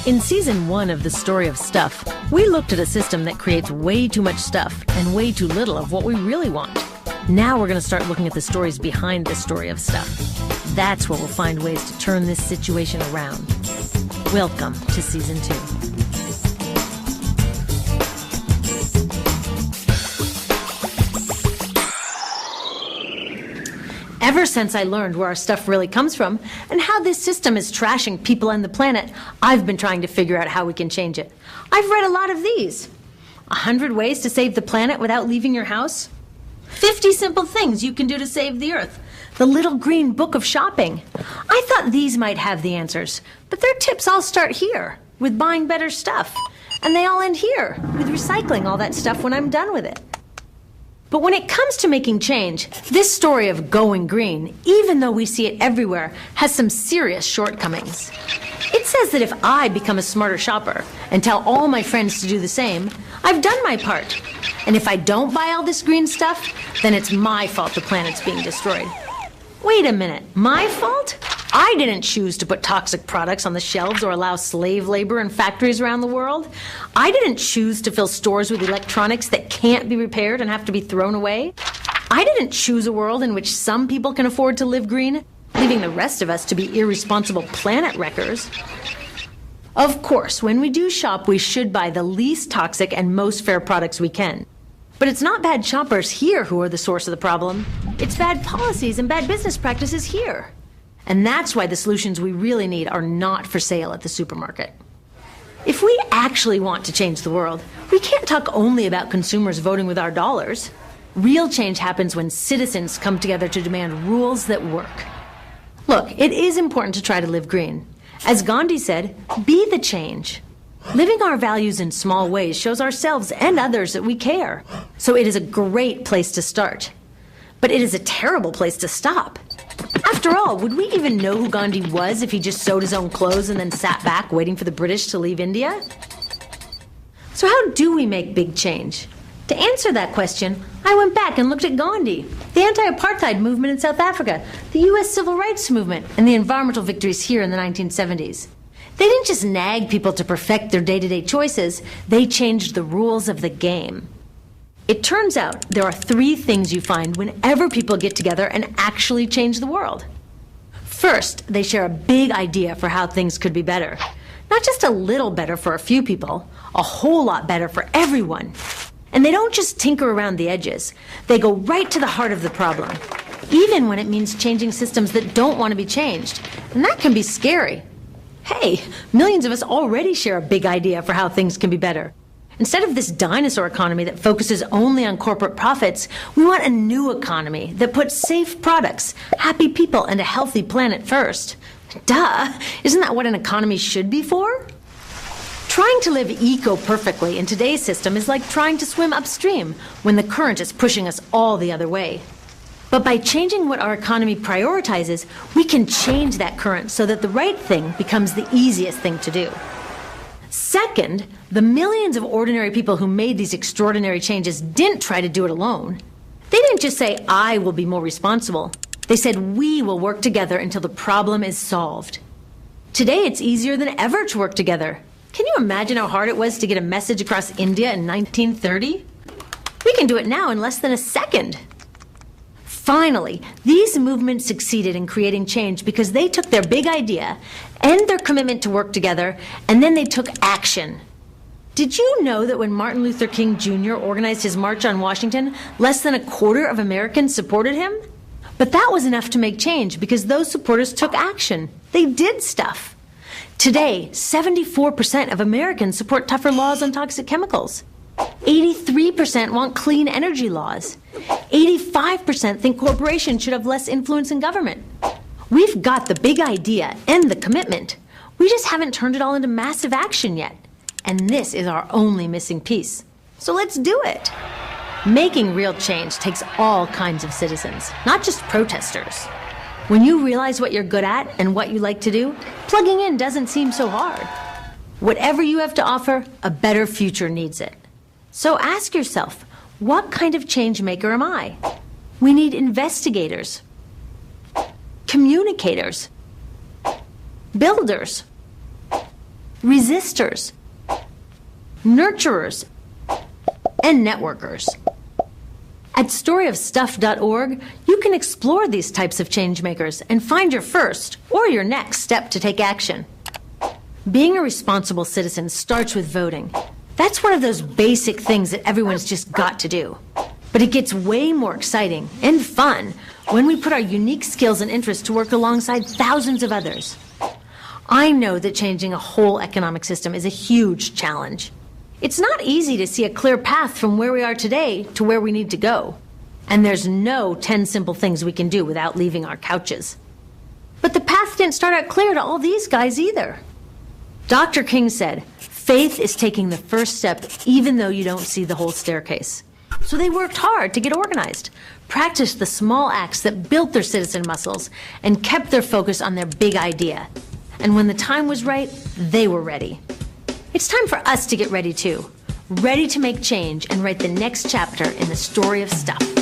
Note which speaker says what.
Speaker 1: In Season 1 of The Story of Stuff, we looked at a system that creates way too much stuff and way too little of what we really want. Now we're going to start looking at the stories behind the story of stuff. That's where we'll find ways to turn this situation around. Welcome to Season 2. Ever since I learned where our stuff really comes from and how this system is trashing people and the planet, I've been trying to figure out how we can change it. I've read a lot of these. 100 ways to save the planet without leaving your house. 50 simple things you can do to save the Earth. The Little Green Book of Shopping. I thought these might have the answers, but their tips all start here, with buying better stuff. And they all end here, with recycling all that stuff when I'm done with it. But when it comes to making change, this story of going green, even though we see it everywhere, has some serious shortcomings. It says that if I become a smarter shopper and tell all my friends to do the same, I've done my part. And if I don't buy all this green stuff, then it's my fault the planet's being destroyed. Wait a minute, my fault? I didn't choose to put toxic products on the shelves or allow slave labor in factories around the world. I didn't choose to fill stores with electronics that can't be repaired and have to be thrown away. I didn't choose a world in which some people can afford to live green, leaving the rest of us to be irresponsible planet wreckers. Of course, when we do shop, we should buy the least toxic and most fair products we can. But it's not bad shoppers here who are the source of the problem. It's bad policies and bad business practices here. And that's why the solutions we really need are not for sale at the supermarket. If we actually want to change the world, we can't talk only about consumers voting with our dollars. Real change happens when citizens come together to demand rules that work. Look, it is important to try to live green. As Gandhi said, be the change. Living our values in small ways shows ourselves and others that we care. So it is a great place to start. But it is a terrible place to stop. After all, would we even know who Gandhi was if he just sewed his own clothes and then sat back waiting for the British to leave India? So how do we make big change? To answer that question, I went back and looked at Gandhi, the anti-apartheid movement in South Africa, the U.S. civil rights movement, and the environmental victories here in the 1970s. They didn't just nag people to perfect their day-to-day choices, they changed the rules of the game. It turns out there are 3 things you find whenever people get together and actually change the world. First, they share a big idea for how things could be better. Not just a little better for a few people, a whole lot better for everyone. And they don't just tinker around the edges. They go right to the heart of the problem, even when it means changing systems that don't want to be changed. And that can be scary. Hey, millions of us already share a big idea for how things can be better. Instead of this dinosaur economy that focuses only on corporate profits, we want a new economy that puts safe products, happy people, and a healthy planet first. Duh! Isn't that what an economy should be for? Trying to live eco-perfectly in today's system is like trying to swim upstream when the current is pushing us all the other way. But by changing what our economy prioritizes, we can change that current so that the right thing becomes the easiest thing to do. Second, the millions of ordinary people who made these extraordinary changes didn't try to do it alone. They didn't just say, I will be more responsible. They said, we will work together until the problem is solved. Today, it's easier than ever to work together. Can you imagine how hard it was to get a message across India in 1930? We can do it now in less than a second. Finally, these movements succeeded in creating change because they took their big idea and their commitment to work together, and then they took action. Did you know that when Martin Luther King Jr. organized his March on Washington, less than a quarter of Americans supported him? But that was enough to make change because those supporters took action. They did stuff. Today, 74% of Americans support tougher laws on toxic chemicals. 83% want clean energy laws. 85% think corporations should have less influence in government. We've got the big idea and the commitment. We just haven't turned it all into massive action yet. And this is our only missing piece. So let's do it. Making real change takes all kinds of citizens, not just protesters. When you realize what you're good at and what you like to do, plugging in doesn't seem so hard. Whatever you have to offer, a better future needs it. So ask yourself, what kind of change maker am I? We need investigators, communicators, builders, resistors, nurturers, and networkers. At storyofstuff.org, you can explore these types of changemakers and find your first or your next step to take action. Being a responsible citizen starts with voting. That's one of those basic things that everyone's just got to do. But it gets way more exciting and fun when we put our unique skills and interests to work alongside thousands of others. I know that changing a whole economic system is a huge challenge. It's not easy to see a clear path from where we are today to where we need to go. And there's no 10 simple things we can do without leaving our couches. But the path didn't start out clear to all these guys either. Dr. King said, faith is taking the first step even though you don't see the whole staircase. So they worked hard to get organized, practiced the small acts that built their citizen muscles, and kept their focus on their big idea. And when the time was right, they were ready. It's time for us to get ready too. Ready to make change and write the next chapter in the story of stuff.